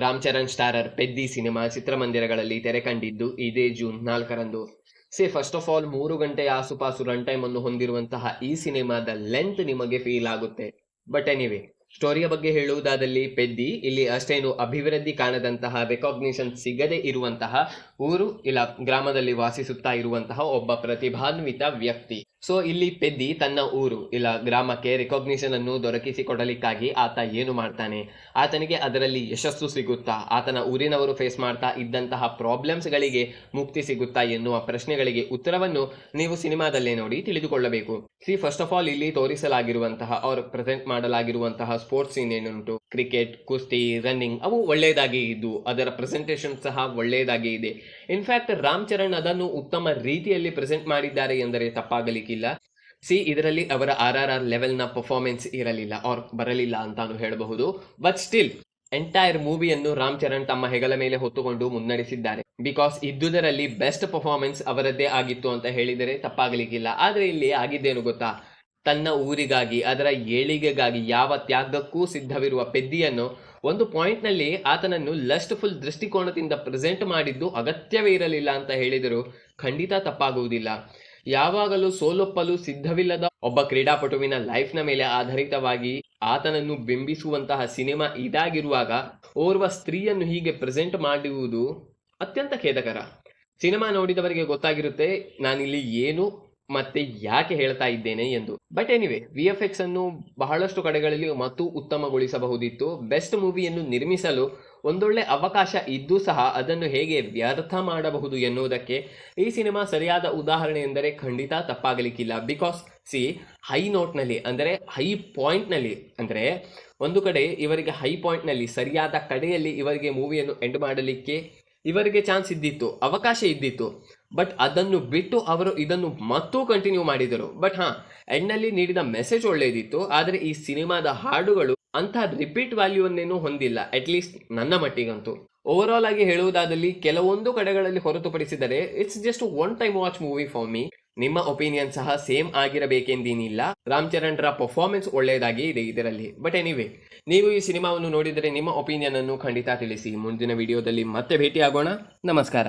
Ram Charan starrer ಪೆದ್ದಿ cinema ಚಿತ್ರಮಂದಿರಗಳಲ್ಲಿ ತೆರೆ ಕಂಡಿದ್ದು ಇದೇ ಜೂನ್ 4ರಂದು. ಫಸ್ಟ್ ಆಫ್ ಆಲ್ 3 ಗಂಟೆಯ ಆಸುಪಾಸು ರನ್ ಟೈಮ್ ಅನ್ನು ಹೊಂದಿರುವಂತಹ ಈ ಸಿನಿಮಾದ ಲೆಂತ್ ನಿಮಗೆ ಫೀಲ್ ಆಗುತ್ತೆ. ಬಟ್ ಎನಿವೆ, ಸ್ಟೋರಿಯ ಬಗ್ಗೆ ಹೇಳುವುದಾದಲ್ಲಿ ಪೆದ್ದಿ ಇಲ್ಲಿ ಅಷ್ಟೇನು ಅಭಿವೃದ್ಧಿ ಕಾಣದಂತಹ, ರೆಕಾಗ್ನಿಷನ್ ಸಿಗದೇ ಇರುವಂತಹ ಊರು ಇಲ್ಲ ಗ್ರಾಮದಲ್ಲಿ ವಾಸಿಸುತ್ತಾ ಇರುವಂತಹ ಒಬ್ಬ ಪ್ರತಿಭಾನ್ವಿತ ವ್ಯಕ್ತಿ. ಸೊ ಇಲ್ಲಿ ಪೆದ್ದಿ ತನ್ನ ಊರು ಇಲ್ಲ ಗ್ರಾಮಕ್ಕೆ ರೆಕಾಗ್ನಿಷನ್ ಅನ್ನು ದೊರಕಿಸಿಕೊಡಲಿಕ್ಕಾಗಿ ಆತ ಏನು ಮಾಡ್ತಾನೆ, ಆತನಿಗೆ ಅದರಲ್ಲಿ ಯಶಸ್ಸು ಸಿಗುತ್ತಾ, ಆತನ ಊರಿನವರು ಫೇಸ್ ಮಾಡ್ತಾ ಇದ್ದಂತಹ ಪ್ರಾಬ್ಲಮ್ಸ್ ಗಳಿಗೆ ಮುಕ್ತಿ ಸಿಗುತ್ತಾ ಎನ್ನುವ ಪ್ರಶ್ನೆಗಳಿಗೆ ಉತ್ತರವನ್ನು ನೀವು ಸಿನಿಮಾದಲ್ಲೇ ನೋಡಿ ತಿಳಿದುಕೊಳ್ಳಬೇಕು. ಫಸ್ಟ್ ಆಫ್ ಆಲ್ ಇಲ್ಲಿ ತೋರಿಸಲಾಗಿರುವಂತಹ ಪ್ರೆಸೆಂಟ್ ಮಾಡಲಾಗಿರುವಂತಹ ಸ್ಪೋರ್ಟ್ಸ್ ಸೀನ್ ಏನುಂಟು, ಕ್ರಿಕೆಟ್, ಕುಸ್ತಿ, ರನ್ನಿಂಗ್, ಅವು ಒಳ್ಳೆಯದಾಗಿ ಇದ್ದು ಅದರ ಪ್ರೆಸೆಂಟೇಷನ್ ಸಹ ಒಳ್ಳೆಯದಾಗಿ ಇದೆ. ಇನ್ಫ್ಯಾಕ್ಟ್ ರಾಮ್ ಚರಣ್ ಅದನ್ನು ಉತ್ತಮ ರೀತಿಯಲ್ಲಿ ಪ್ರೆಸೆಂಟ್ ಮಾಡಿದ್ದಾರೆ ಎಂದರೆ ತಪ್ಪಾಗಲಿಕ್ಕಿಲ್ಲ. ಇದರಲ್ಲಿ ಅವರ RRR ಲೆವೆಲ್ನ ಪರ್ಫಾರ್ಮೆನ್ಸ್ ಇರಲಿಲ್ಲ ಬರಲಿಲ್ಲ ಅಂತಾನು ಹೇಳಬಹುದು. ಬಟ್ ಸ್ಟಿಲ್ ಎಂಟೈರ್ ಮೂವಿಯನ್ನು ರಾಮ್ ಚರಣ್ ತಮ್ಮ ಹೆಗಲ ಮೇಲೆ ಹೊತ್ತುಕೊಂಡು ಮುನ್ನಡೆಸಿದ್ದಾರೆ. ಬಿಕಾಸ್ ಇದ್ದುದರಲ್ಲಿ ಬೆಸ್ಟ್ ಪರ್ಫಾರ್ಮೆನ್ಸ್ ಅವರದ್ದೇ ಆಗಿತ್ತು ಅಂತ ಹೇಳಿದರೆ ತಪ್ಪಾಗಲಿಕ್ಕಿಲ್ಲ. ಆದ್ರೆ ಇಲ್ಲಿ ಆಗಿದ್ದೇನು ಗೊತ್ತಾ, ತನ್ನ ಊರಿಗಾಗಿ, ಅದರ ಏಳಿಗೆಗಾಗಿ ಯಾವ ತ್ಯಾಗಕ್ಕೂ ಸಿದ್ಧವಿರುವ ಪೆದ್ದಿಯನ್ನು ಒಂದು ಪಾಯಿಂಟ್ ನಲ್ಲಿ ಆತನನ್ನು ಲಸ್ಟ್ಫುಲ್ ದೃಷ್ಟಿಕೋನದಿಂದ ಪ್ರೆಸೆಂಟ್ ಮಾಡಿದ್ದು ಅಗತ್ಯವೇ ಇರಲಿಲ್ಲ ಅಂತ ಹೇಳಿದರೂ ಖಂಡಿತ ತಪ್ಪಾಗುವುದಿಲ್ಲ. ಯಾವಾಗಲೂ ಸೋಲೊಪ್ಪಲು ಸಿದ್ಧವಿಲ್ಲದ ಒಬ್ಬ ಕ್ರೀಡಾಪಟುವಿನ ಲೈಫ್ನ ಮೇಲೆ ಆಧಾರಿತವಾಗಿ ಆತನನ್ನು ಬಿಂಬಿಸುವಂತಹ ಸಿನಿಮಾ ಇದಾಗಿರುವಾಗ ಓರ್ವ ಸ್ತ್ರೀಯನ್ನು ಹೀಗೆ ಪ್ರೆಸೆಂಟ್ ಮಾಡುವುದು ಅತ್ಯಂತ ಖೇದಕರ. ಸಿನಿಮಾ ನೋಡಿದವರಿಗೆ ಗೊತ್ತಾಗಿರುತ್ತೆ ನಾನಿಲ್ಲಿ ಏನು ಮತ್ತೆ ಯಾಕೆ ಹೇಳ್ತಾ ಇದ್ದೇನೆ ಎಂದು. ಬಟ್ ಎನಿವೆ, VFX ಅನ್ನು ಬಹಳಷ್ಟು ಕಡೆಗಳಲ್ಲಿ ಮತ್ತು ಉತ್ತಮಗೊಳಿಸಬಹುದಿತ್ತು. ಬೆಸ್ಟ್ ಮೂವಿಯನ್ನು ನಿರ್ಮಿಸಲು ಒಂದೊಳ್ಳೆ ಅವಕಾಶ ಇದ್ದು ಸಹ ಅದನ್ನು ಹೇಗೆ ವ್ಯರ್ಥ ಮಾಡಬಹುದು ಎನ್ನುವುದಕ್ಕೆ ಈ ಸಿನಿಮಾ ಸರಿಯಾದ ಉದಾಹರಣೆ ಎಂದರೆ ಖಂಡಿತ ತಪ್ಪಾಗಲಿಕ್ಕಿಲ್ಲ. ಬಿಕಾಸ್ ಹೈ ನೋಟ್ನಲ್ಲಿ ಅಂದರೆ ಹೈ ಪಾಯಿಂಟ್ನಲ್ಲಿ, ಅಂದರೆ ಒಂದು ಕಡೆ ಇವರಿಗೆ ಹೈ ಪಾಯಿಂಟ್ನಲ್ಲಿ ಸರಿಯಾದ ಕಡೆಯಲ್ಲಿ ಇವರಿಗೆ ಮೂವಿಯನ್ನು ಎಂಡ್ ಮಾಡಲಿಕ್ಕೆ ಇವರಿಗೆ ಚಾನ್ಸ್ ಇದ್ದಿತ್ತು, ಅವಕಾಶ ಇದ್ದಿತ್ತು. ಬಟ್ ಅದನ್ನು ಬಿಟ್ಟು ಅವರು ಇದನ್ನು ಮತ್ತೂ ಕಂಟಿನ್ಯೂ ಮಾಡಿದರು. ಬಟ್ ಎಂಡ್ನಲ್ಲಿ ನೀಡಿದ ಮೆಸೇಜ್ ಒಳ್ಳೆಯದಿತ್ತು. ಆದರೆ ಈ ಸಿನಿಮಾದ ಹಾಡುಗಳು ಅಂತಹ ರಿಪೀಟ್ ವ್ಯಾಲ್ಯೂವನ್ನೇನು ಹೊಂದಿಲ್ಲ, ಅಟ್ಲೀಸ್ಟ್ ನನ್ನ ಮಟ್ಟಿಗಂತೂ. ಓವರ್ ಆಲ್ ಆಗಿ ಹೇಳುವುದಾದಲ್ಲಿ ಕೆಲವೊಂದು ಕಡೆಗಳಲ್ಲಿ ಹೊರತುಪಡಿಸಿದರೆ it's just one time watch movie for me. ನಿಮ್ಮ ಒಪಿನಿಯನ್ ಸಹ ಸೇಮ್ ಆಗಿರಬೇಕೆಂದೇನಿಲ್ಲ. ರಾಮ್ ಚರಣ್ ರ ಪರ್ಫಾರ್ಮೆನ್ಸ್ ಒಳ್ಳೆಯದಾಗಿ ಇದೆ ಇದರಲ್ಲಿ. ಬಟ್ ಎನಿವೆ, ನೀವು ಈ ಸಿನಿಮಾವನ್ನು ನೋಡಿದರೆ ನಿಮ್ಮ ಒಪಿನಿಯನ್ ಅನ್ನು ಖಂಡಿತ ತಿಳಿಸಿ. ಮುಂದಿನ ವಿಡಿಯೋದಲ್ಲಿ ಮತ್ತೆ ಭೇಟಿಯಾಗೋಣ. ನಮಸ್ಕಾರ.